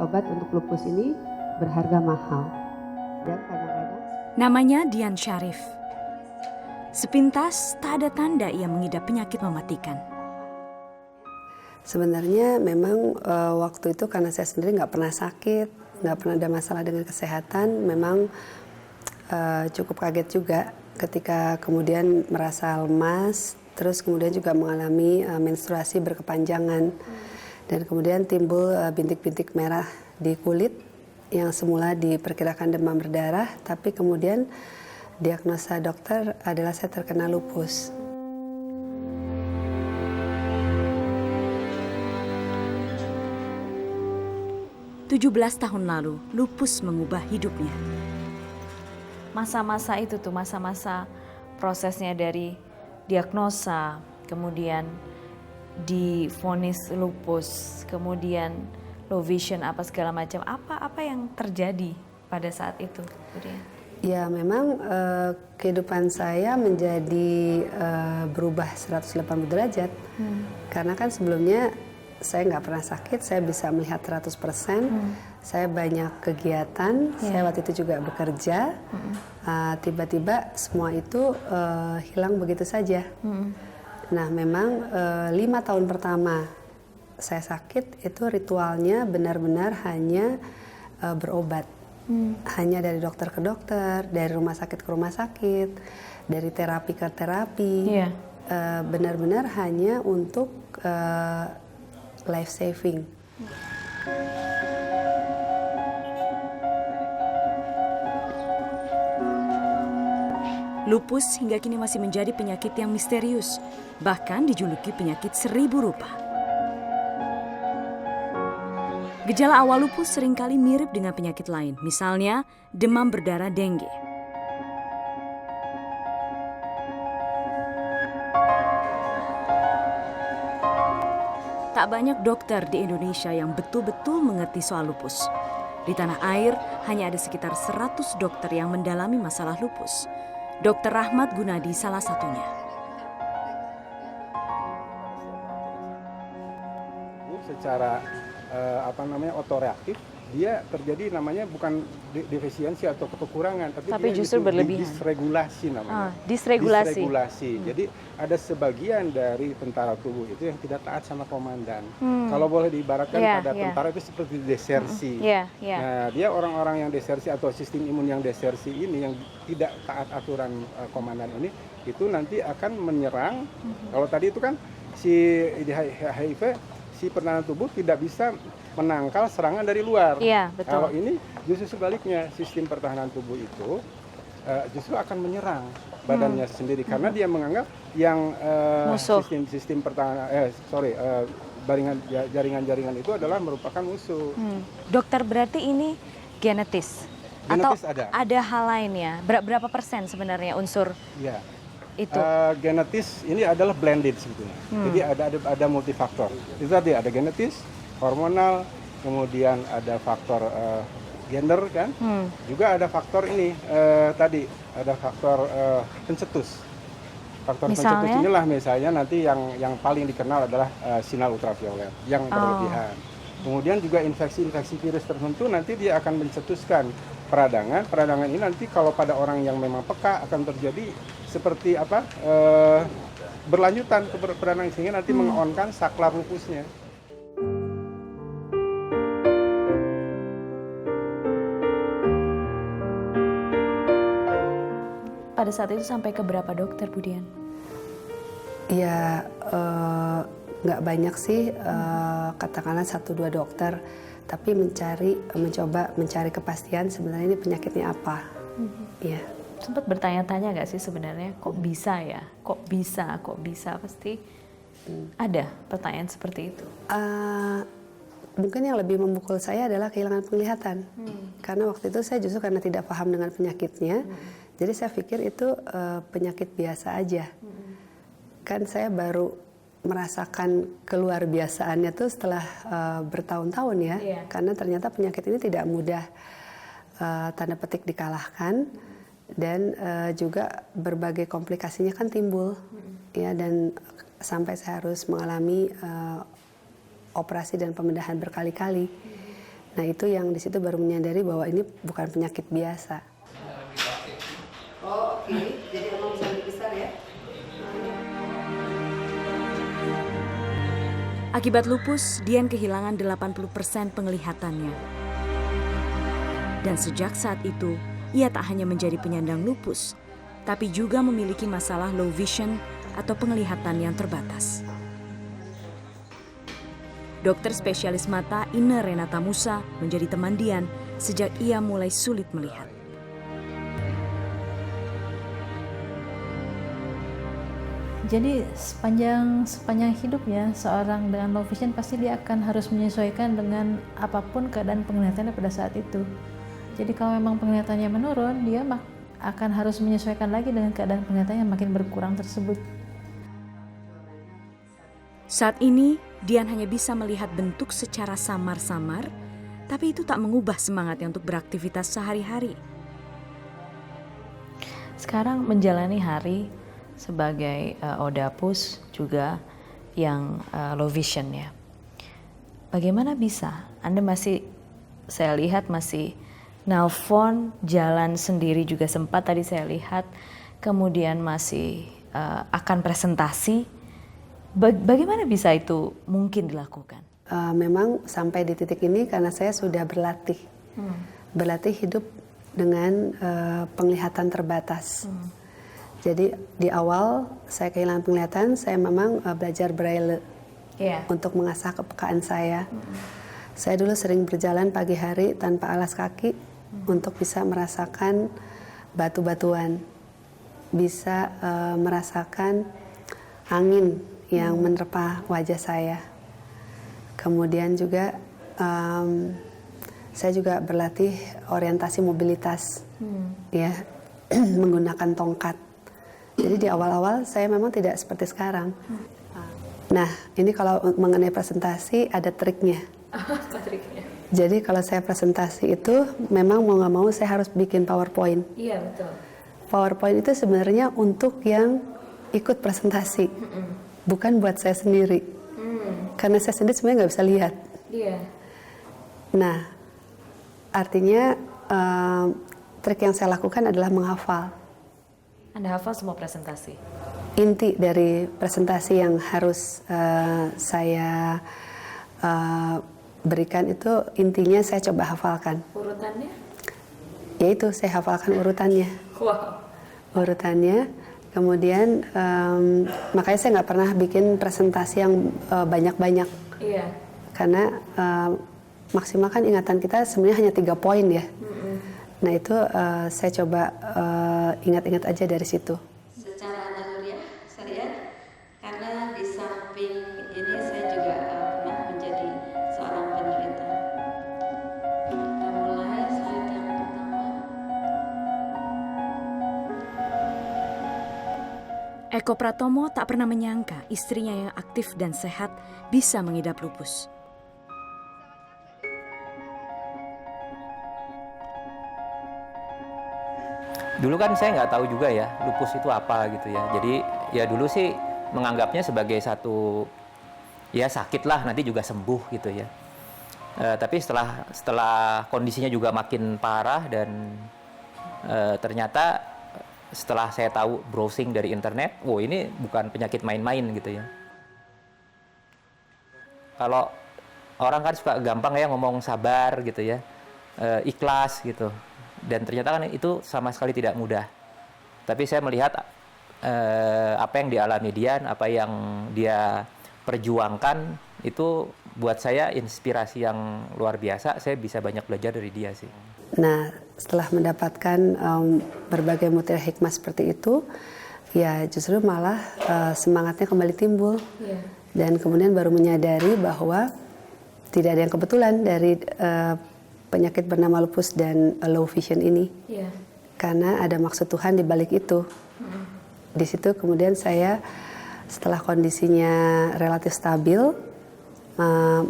obat-obat untuk lupus ini berharga mahal. Dan kadang-kadang Namanya Dian Syarif. Sepintas tak ada tanda ia mengidap penyakit mematikan. Sebenarnya memang waktu itu karena saya sendiri nggak pernah sakit, nggak pernah ada masalah dengan kesehatan, memang cukup kaget juga ketika kemudian merasa lemas, terus kemudian juga mengalami menstruasi berkepanjangan, dan kemudian timbul bintik-bintik merah di kulit yang semula diperkirakan demam berdarah, tapi kemudian diagnosa dokter adalah saya terkena lupus. "17 tahun lalu, lupus mengubah hidupnya. Masa-masa itu tuh, masa-masa prosesnya dari diagnosa, kemudian divonis lupus, kemudian low vision apa segala macam. Apa yang terjadi pada saat itu, Bu Dian? Ya, memang kehidupan saya menjadi berubah 180 derajat. Karena kan sebelumnya saya nggak pernah sakit, saya bisa melihat 100%, saya banyak kegiatan, saya waktu itu juga bekerja, tiba-tiba semua itu hilang begitu saja. Nah, memang 5 tahun pertama saya sakit itu ritualnya benar-benar hanya berobat. Hanya dari dokter ke dokter, dari rumah sakit ke rumah sakit, dari terapi ke terapi. Benar-benar hanya untuk life saving. Lupus hingga kini masih menjadi penyakit yang misterius, bahkan dijuluki penyakit 1000 rupa. Gejala awal lupus seringkali mirip dengan penyakit lain, misalnya demam berdarah dengue. Tak banyak dokter di Indonesia yang betul-betul mengerti soal lupus. Di tanah air hanya ada sekitar 100 dokter yang mendalami masalah lupus. Dr. Rahmat Gunadi salah satunya. Secara otoreaktif, dia terjadi namanya bukan defisiensi atau kekurangan, tapi justru berlebihan. Disregulasi namanya. Disregulasi. Jadi ada sebagian dari tentara tubuh itu yang tidak taat sama komandan. Kalau boleh diibaratkan pada tentara itu seperti desersi. Nah, dia orang-orang yang desersi atau sistem imun yang desersi ini yang tidak taat aturan komandan ini, itu nanti akan menyerang. Kalau tadi itu kan si HIV, si pertahanan tubuh tidak bisa menangkal serangan dari luar. Iya, betul. Kalau ini justru sebaliknya, sistem pertahanan tubuh itu justru akan menyerang badannya sendiri karena dia menganggap yang sistem pertahanan jaringan-jaringan itu adalah merupakan musuh. Dokter, berarti ini genetis atau ada hal lainnya? Berapa persen sebenarnya unsur? Ya. Itu genetis ini adalah blended sebetulnya. Jadi ada multifaktor. Itu tadi ada genetis, hormonal, kemudian ada faktor gender kan. Juga ada faktor ini tadi ada faktor pencetus. Faktor pencetus inilah misalnya nanti yang paling dikenal adalah sinar ultraviolet yang berlebihan. Kemudian juga infeksi-infeksi virus tertentu nanti dia akan mencetuskan peradangan. Peradangan ini nanti kalau pada orang yang memang peka akan terjadi seperti berlanjutan ke peradangan sehingga nanti mengonkan saklar lupusnya. pada saat itu sampai ke berapa dokter, Bu Dian? Ya nggak banyak sih, katakanlah 1-2 dokter, tapi mencoba mencari kepastian sebenarnya ini penyakitnya apa. Ya. Sempat bertanya-tanya nggak sih sebenarnya kok bisa ya, kok bisa pasti ada pertanyaan seperti itu. Mungkin yang lebih memukul saya adalah kehilangan penglihatan, karena waktu itu saya justru karena tidak paham dengan penyakitnya, jadi saya pikir itu penyakit biasa aja. Kan saya baru merasakan keluar biasaannya tuh setelah bertahun-tahun ya, karena ternyata penyakit ini tidak mudah tanda petik dikalahkan. Dan juga berbagai komplikasinya kan timbul, ya, dan sampai saya harus mengalami operasi dan pembedahan berkali-kali. Nah itu yang di situ baru menyadari bahwa ini bukan penyakit biasa. Oh oke, jadi memang bisa lebih besar ya? Akibat lupus, Dian kehilangan 80% penglihatannya. Dan sejak saat itu, ia tak hanya menjadi penyandang lupus, tapi juga memiliki masalah low vision atau penglihatan yang terbatas. Dokter spesialis mata Ine Renata Musa menjadi teman Dian sejak ia mulai sulit melihat. Jadi sepanjang hidup ya, seorang dengan low vision pasti dia akan harus menyesuaikan dengan apapun keadaan penglihatannya pada saat itu. Jadi kalau memang penglihatannya menurun, dia akan harus menyesuaikan lagi dengan keadaan penglihatannya yang makin berkurang tersebut. Saat ini, Dian hanya bisa melihat bentuk secara samar-samar, tapi itu tak mengubah semangatnya untuk beraktivitas sehari-hari. Sekarang menjalani hari sebagai ODAPUS juga yang low vision ya. Bagaimana bisa? Anda masih, saya lihat masih nelpon, jalan sendiri juga sempat tadi saya lihat, kemudian masih akan presentasi. Bagaimana bisa itu mungkin dilakukan? Memang sampai di titik ini karena saya sudah berlatih. Berlatih hidup dengan penglihatan terbatas. Jadi di awal saya kehilangan penglihatan, saya memang belajar braille untuk mengasah kepekaan saya. Saya dulu sering berjalan pagi hari tanpa alas kaki untuk bisa merasakan batu-batuan, bisa merasakan angin yang menerpa wajah saya. Kemudian juga saya juga berlatih orientasi mobilitas, ya menggunakan tongkat. Jadi di awal-awal saya memang tidak seperti sekarang. Nah ini kalau mengenai presentasi ada triknya. Apa triknya? Jadi kalau saya presentasi itu memang mau nggak mau saya harus bikin PowerPoint. Iya betul. PowerPoint itu sebenarnya untuk yang ikut presentasi. Bukan buat saya sendiri, karena saya sendiri sebenarnya nggak bisa lihat. Iya. Nah, artinya trik yang saya lakukan adalah menghafal. Anda hafal semua presentasi? Inti dari presentasi yang harus saya berikan itu intinya saya coba hafalkan. Urutannya? Yaitu saya hafalkan urutannya. Wow. Urutannya. Kemudian makanya saya nggak pernah bikin presentasi yang banyak-banyak. Iya. Karena maksimal kan ingatan kita sebenarnya hanya 3 poin ya. Nah itu saya coba ingat-ingat aja dari situ. Secara naluriah syariat, karena di samping ini saya juga pernah menjadi seorang penderita. Kita mulai slide yang pertama. Eko Pratomo tak pernah menyangka istrinya yang aktif dan sehat bisa mengidap lupus. Dulu kan saya nggak tahu juga ya lupus itu apa gitu ya. Jadi ya dulu sih menganggapnya sebagai satu ya sakit lah nanti juga sembuh gitu ya. Tapi setelah kondisinya juga makin parah dan ternyata setelah saya tahu browsing dari internet, ini bukan penyakit main-main gitu ya. Kalau orang kan suka gampang ya ngomong sabar gitu ya, ikhlas gitu. Dan ternyata kan itu sama sekali tidak mudah. Tapi saya melihat apa yang dialami Dian, apa yang dia perjuangkan, itu buat saya inspirasi yang luar biasa. Saya bisa banyak belajar dari dia sih. Nah, setelah mendapatkan berbagai mutiara hikmah seperti itu, ya justru malah semangatnya kembali timbul. Dan kemudian baru menyadari bahwa tidak ada yang kebetulan dari penyakit bernama lupus dan low vision ini. Karena ada maksud Tuhan di balik itu. Di situ kemudian saya setelah kondisinya relatif stabil,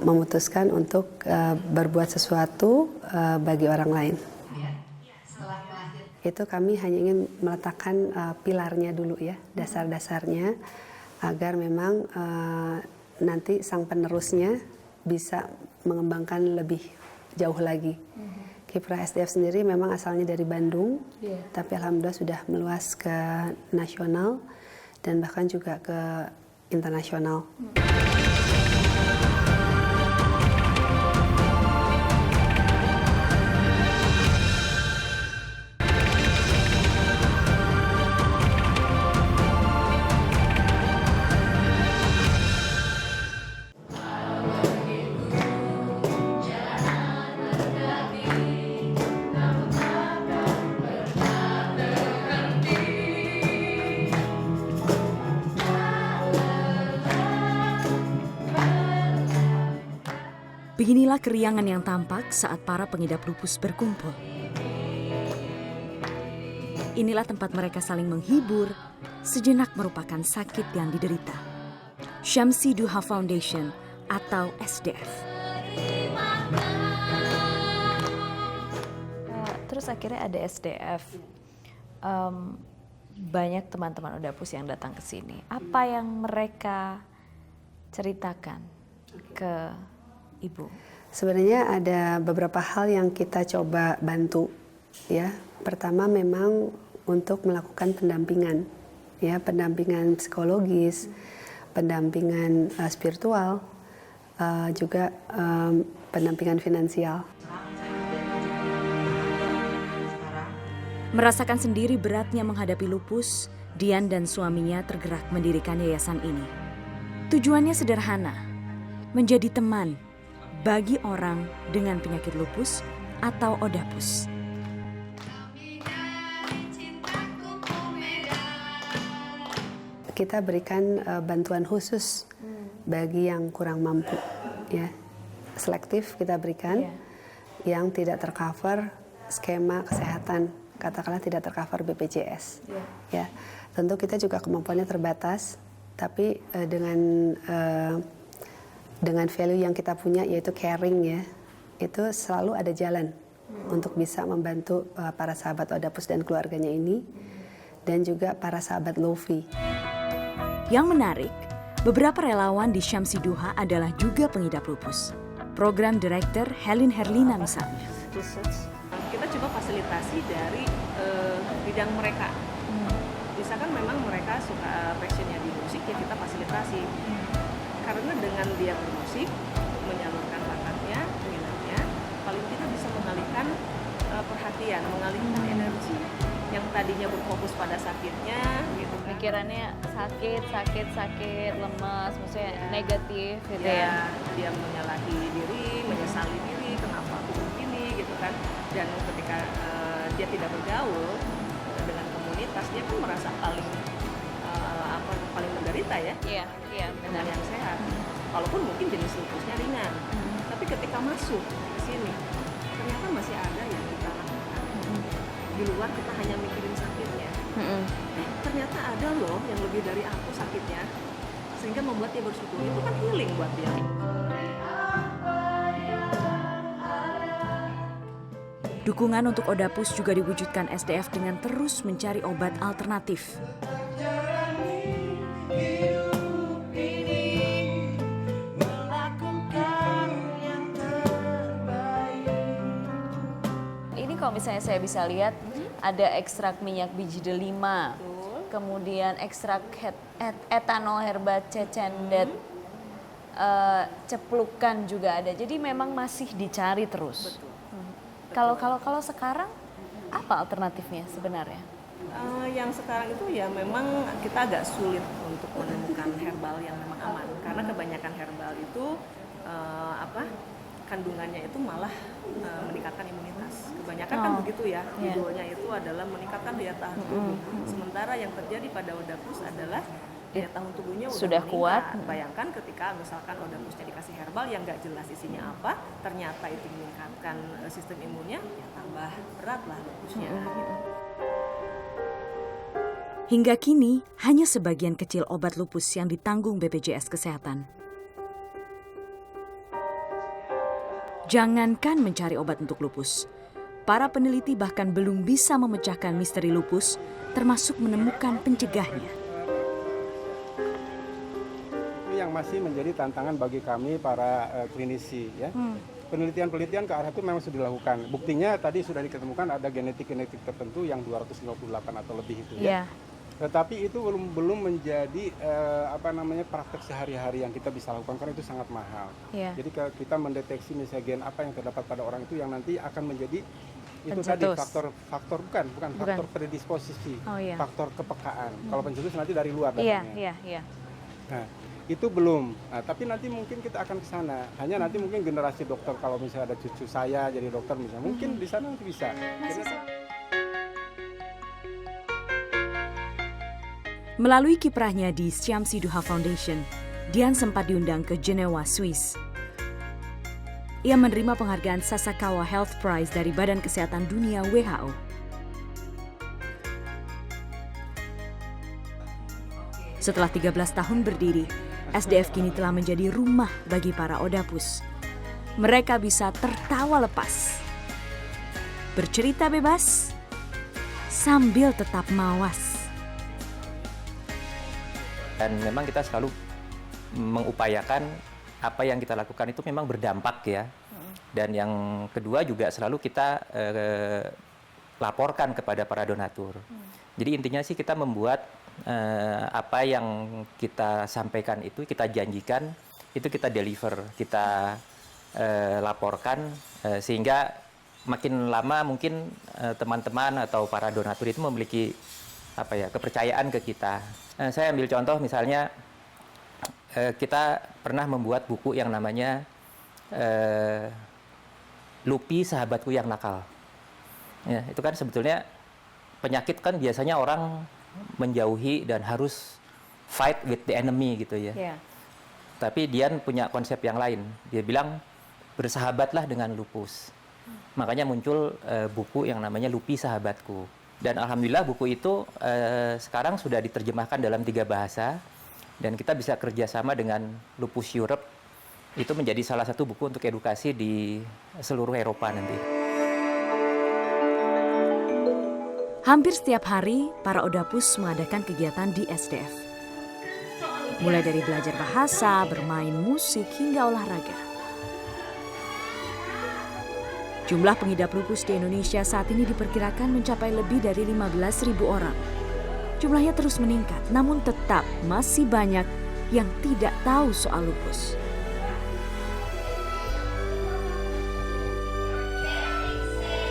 memutuskan untuk berbuat sesuatu bagi orang lain. Itu kami hanya ingin meletakkan pilarnya dulu ya, dasar-dasarnya, agar memang nanti sang penerusnya bisa mengembangkan lebih jauh lagi. Kiprah SDF sendiri memang asalnya dari Bandung, tapi alhamdulillah sudah meluas ke nasional dan bahkan juga ke internasional. Beginilah keriangan yang tampak saat para pengidap lupus berkumpul. Inilah tempat mereka saling menghibur, sejenak merupakan sakit yang diderita. Syamsi Duha Foundation atau SDF. Terus akhirnya ada SDF. Banyak teman-teman Odapus yang datang ke sini. Apa yang mereka ceritakan ke Ibu? Sebenarnya ada beberapa hal yang kita coba bantu, ya. Pertama memang untuk melakukan pendampingan, ya, pendampingan psikologis, pendampingan spiritual, juga pendampingan finansial. Merasakan sendiri beratnya menghadapi lupus, Dian dan suaminya tergerak mendirikan yayasan ini. Tujuannya sederhana, menjadi teman bagi orang dengan penyakit lupus atau Odapus. Kita berikan bantuan khusus bagi yang kurang mampu, ya. Selektif kita berikan yang tidak tercover skema kesehatan, katakanlah tidak tercover BPJS. Ya, tentu kita juga kemampuannya terbatas, tapi dengan value yang kita punya yaitu caring, ya, itu selalu ada jalan untuk bisa membantu para sahabat Odapus dan keluarganya ini, dan juga para sahabat Lofi. Yang menarik, beberapa relawan di Syamsi Duha adalah juga pengidap lupus. Program Direktur Helin Herlina misalnya. Kita coba fasilitasi dari bidang mereka. Misalkan memang mereka suka passionnya di musik, ya kita fasilitasi. Karena dengan dia bermusik, menyalurkan bakatnya, minatnya, paling tidak bisa mengalihkan perhatian, mengalihkan energi yang tadinya berfokus pada sakitnya, gitu kan. Pikirannya sakit, lemas, maksudnya negatif gitu ya. Dia menyalahi diri, menyesali diri, kenapa aku begini, gitu kan. Dan ketika dia tidak bergaul dengan komunitas, dia kan merasa paling menderita, ya. Iya, benar. Yang sehat. Walaupun mungkin jenis lupusnya ringan, tapi ketika masuk ke sini, ternyata masih ada yang kita lakukan. Di luar kita hanya mikirin sakitnya. Ternyata ada loh yang lebih dari aku sakitnya, sehingga membuat dia bersyukur. Itu kan healing buat dia. Dukungan untuk Odapus juga diwujudkan SDF dengan terus mencari obat alternatif. Kalau misalnya saya bisa lihat ada ekstrak minyak biji delima, kemudian ekstrak etanol herba cecendet, ceplukan juga ada. Jadi memang masih dicari terus. Kalau sekarang apa alternatifnya sebenarnya? Yang sekarang itu ya memang kita agak sulit untuk menemukan herbal yang memang aman, karena kebanyakan herbal itu kandungannya itu malah meningkatkan imunitas. Kebanyakan kan begitu ya, judulnya itu adalah meningkatkan daya tahan tubuh. Sementara yang terjadi pada Odapus adalah daya tahan tubuhnya sudah kuat. Bayangkan ketika misalkan Odapusnya dikasih herbal yang nggak jelas isinya apa, ternyata itu meningkatkan sistem imunnya, ya tambah berat lah lupusnya. Gitu. Hingga kini, hanya sebagian kecil obat lupus yang ditanggung BPJS Kesehatan. Jangankan mencari obat untuk lupus, para peneliti bahkan belum bisa memecahkan misteri lupus, termasuk menemukan pencegahnya. Ini yang masih menjadi tantangan bagi kami para klinisi, ya. penelitian-penelitian ke arah itu memang sudah dilakukan. Buktinya tadi sudah diketemukan ada genetik-genetik tertentu yang 258 atau lebih itu ya. Tetapi itu belum menjadi praktek sehari-hari yang kita bisa lakukan karena itu sangat mahal. Jadi kalau kita mendeteksi misalnya gen apa yang terdapat pada orang itu yang nanti akan menjadi itu tadi faktor bukan faktor predisposisi, faktor kepekaan. Kalau pencetus nanti dari luar datangnya. Nah, itu belum. Nah, tapi nanti mungkin kita akan ke sana. Hanya nanti mungkin generasi dokter kalau misalnya ada cucu saya jadi dokter misalnya, mungkin di sana nanti bisa. Melalui kiprahnya di Syamsi Duha Foundation, Dian sempat diundang ke Jenewa, Swiss. Ia menerima penghargaan Sasakawa Health Prize dari Badan Kesehatan Dunia WHO. Setelah 13 tahun berdiri, SDF kini telah menjadi rumah bagi para Odapus. Mereka bisa tertawa lepas, bercerita bebas, sambil tetap mawas. Dan memang kita selalu mengupayakan apa yang kita lakukan itu memang berdampak ya. Dan yang kedua juga selalu kita laporkan kepada para donatur. Jadi intinya sih kita membuat apa yang kita sampaikan itu, kita janjikan, itu kita deliver, kita laporkan, sehingga makin lama mungkin teman-teman atau para donatur itu memiliki kepercayaan ke kita. Saya ambil contoh misalnya kita pernah membuat buku yang namanya Lupi Sahabatku Yang Nakal. Ya, itu kan sebetulnya penyakit kan biasanya orang menjauhi dan harus fight with the enemy gitu ya. Tapi Dian punya konsep yang lain. Dia bilang bersahabatlah dengan lupus. Makanya muncul buku yang namanya Lupi Sahabatku. Dan alhamdulillah buku itu sekarang sudah diterjemahkan dalam 3 bahasa dan kita bisa kerjasama dengan Lupus Europe. Itu menjadi salah satu buku untuk edukasi di seluruh Eropa nanti. Hampir setiap hari, para Odapus mengadakan kegiatan di SDF. Mulai dari belajar bahasa, bermain musik, hingga olahraga. Jumlah pengidap lupus di Indonesia saat ini diperkirakan mencapai lebih dari 15.000 orang. Jumlahnya terus meningkat, namun tetap masih banyak yang tidak tahu soal lupus.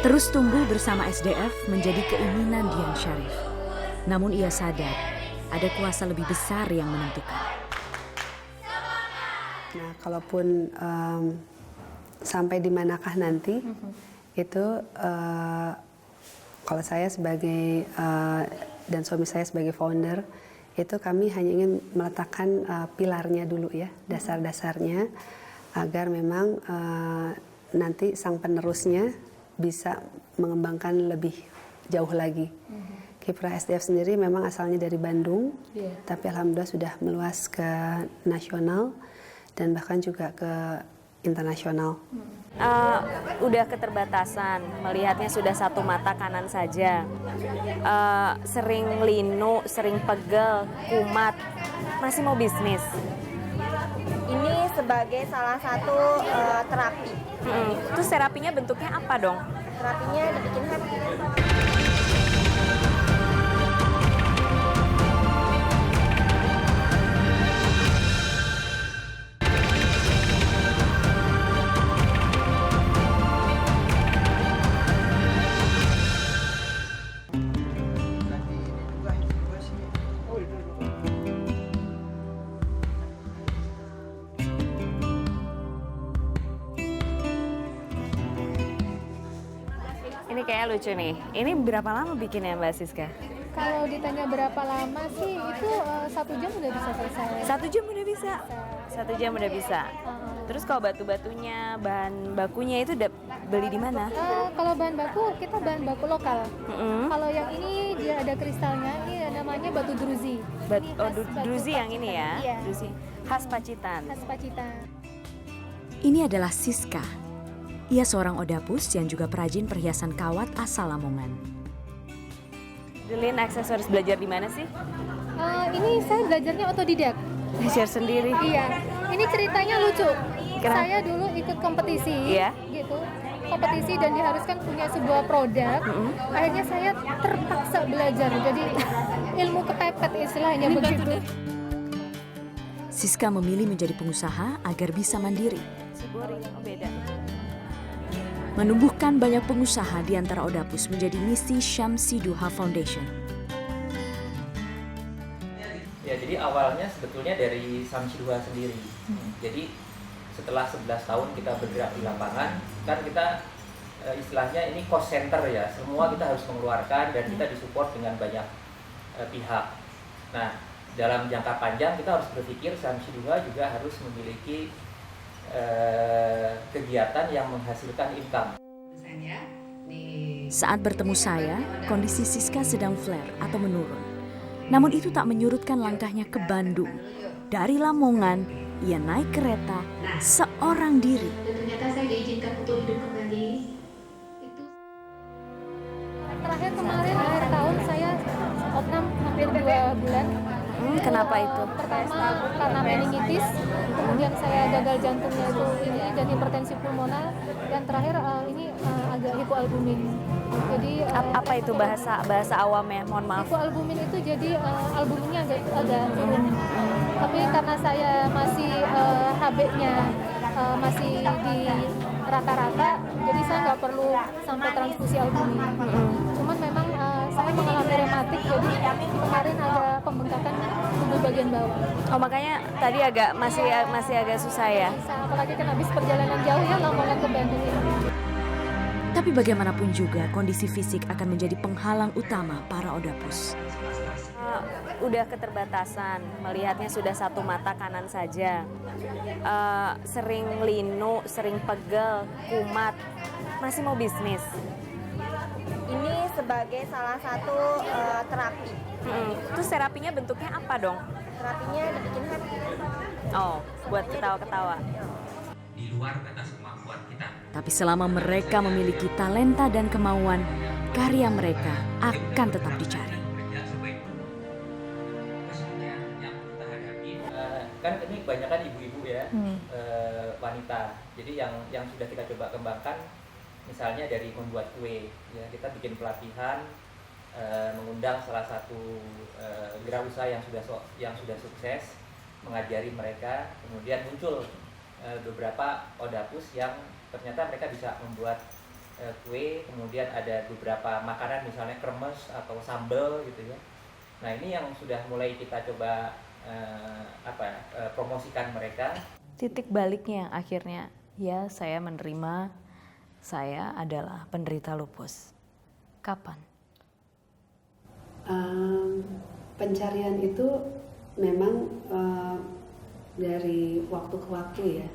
Terus tumbuh bersama SDF menjadi keinginan Dian Syarif. Namun ia sadar ada kuasa lebih besar yang menentukan. Nah, kalaupun sampai di manakah nanti, itu kalau saya sebagai dan suami saya sebagai founder, itu kami hanya ingin meletakkan pilarnya dulu ya, dasar-dasarnya, agar memang nanti sang penerusnya bisa mengembangkan lebih jauh lagi. Kiprah SDF sendiri memang asalnya dari Bandung, tapi alhamdulillah sudah meluas ke nasional dan bahkan juga ke internasional. Udah keterbatasan, melihatnya sudah satu mata kanan saja, sering linu, sering pegel, kumat, masih mau bisnis. Ini sebagai salah satu terapi. Terus terapinya bentuknya apa dong? Terapinya dibikin happy. Ini kayak lucu nih. Ini berapa lama bikinnya Mbak Siska? Kalau ditanya berapa lama sih, itu 1 jam udah bisa selesai. 1 jam udah bisa? 1 jam udah bisa? Terus kalau batu-batunya, bahan bakunya itu beli di mana? Kalau bahan baku, kita bahan baku lokal. Kalau yang ini dia ada kristalnya, ini namanya batu druzi. Druzi yang ini ya? Iya. Druzi. Khas Pacitan? Khas Pacitan. Ini adalah Siska. Ia seorang Odapus yang juga perajin perhiasan kawat asal Lamongan. Delin aksesoris belajar di mana sih? Ini saya belajarnya otodidak. Belajar sendiri? Iya. Ini ceritanya lucu. Saya dulu ikut kompetisi, Iya. gitu, kompetisi dan diharuskan punya sebuah produk. Akhirnya saya terpaksa belajar, jadi ilmu kepepet istilahnya begitu. Siska memilih menjadi pengusaha agar bisa mandiri. Beda. Menumbuhkan banyak pengusaha di antara Odapus menjadi misi Syamsi Duha Foundation. Ya, jadi awalnya sebetulnya dari Syamsi Duha sendiri. Jadi setelah 11 tahun kita bergerak di lapangan, kan kita istilahnya ini cost center ya. Semua kita harus mengeluarkan dan kita disupport dengan banyak pihak. Nah, dalam jangka panjang kita harus berpikir Syamsi Duha juga harus memiliki kegiatan yang menghasilkan income. Saat bertemu saya, kondisi Siska sedang flare atau menurun. Namun itu tak menyurutkan langkahnya ke Bandung. Dari Lamongan, ia naik kereta seorang diri. Dan ternyata saya diizinkan untuk hidup kembali. Terakhir kemarin akhir tahun saya opnam hampir 2 bulan. Kenapa itu? Pertama karena meningitis, kemudian saya gagal jantungnya itu ini dan hipertensi pulmoner, dan terakhir ini agak hipoalbumin. Jadi Apa itu bahasa awamnya? Mohon maaf. hipoalbumin itu jadi albuminnya agak turun. Tapi karena saya masih HB-nya masih di rata-rata, jadi saya nggak perlu sampai transfusi albumin. Cuman memang saya mengalami rematik, jadi kemarin agak pembengkakan tubuh bagian bawah. Oh, makanya tadi masih agak susah ya. Apalagi kan habis perjalanan jauh ya, Lamongan ke Bandung ini. Tapi bagaimanapun juga kondisi fisik akan menjadi penghalang utama para Odapus. Udah keterbatasan, melihatnya sudah satu mata kanan saja. Sering linu, sering pegel, kumat. Masih mau bisnis. Ini sebagai salah satu terapi. Terus terapinya bentuknya apa dong? Terapinya dibikin happy. Oh, buat ketawa-ketawa. Di luar batas kemampuan kita. Tapi selama mereka memiliki talenta dan kemauan, karya mereka akan tetap dicari. Kan ini kebanyakan ibu-ibu ya, wanita. Jadi yang sudah kita coba kembangkan, misalnya dari membuat kue, ya kita bikin pelatihan, mengundang salah satu wirausaha yang sudah sukses, mengajari mereka, kemudian muncul beberapa Odapus yang ternyata mereka bisa membuat kue, kemudian ada beberapa makanan misalnya kremes atau sambal gitu ya. Nah ini yang sudah mulai kita coba promosikan mereka. Titik baliknya akhirnya, ya saya menerima saya adalah penderita lupus. Kapan? Pencarian itu memang dari waktu ke waktu ya.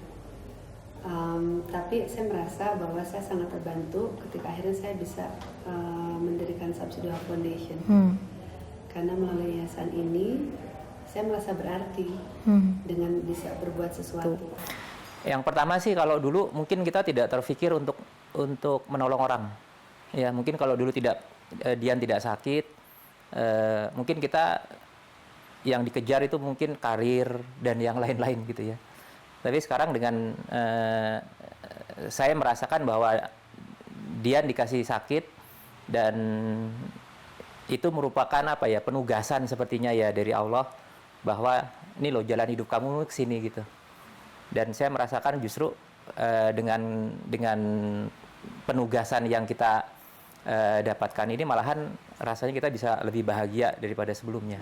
Tapi saya merasa bahwa saya sangat terbantu ketika akhirnya saya bisa mendirikan Syamsi Duha Foundation. Karena melalui yayasan ini saya merasa berarti dengan bisa berbuat sesuatu. Yang pertama sih kalau dulu mungkin kita tidak terpikir untuk menolong orang. Ya mungkin kalau dulu Dian tidak sakit, mungkin kita yang dikejar itu mungkin karir dan yang lain-lain gitu ya. Tapi sekarang dengan saya merasakan bahwa Dian dikasih sakit dan itu merupakan penugasan sepertinya ya dari Allah bahwa ini loh jalan hidup kamu ke sini gitu. Dan saya merasakan justru dengan penugasan yang kita dapatkan ini malahan rasanya kita bisa lebih bahagia daripada sebelumnya.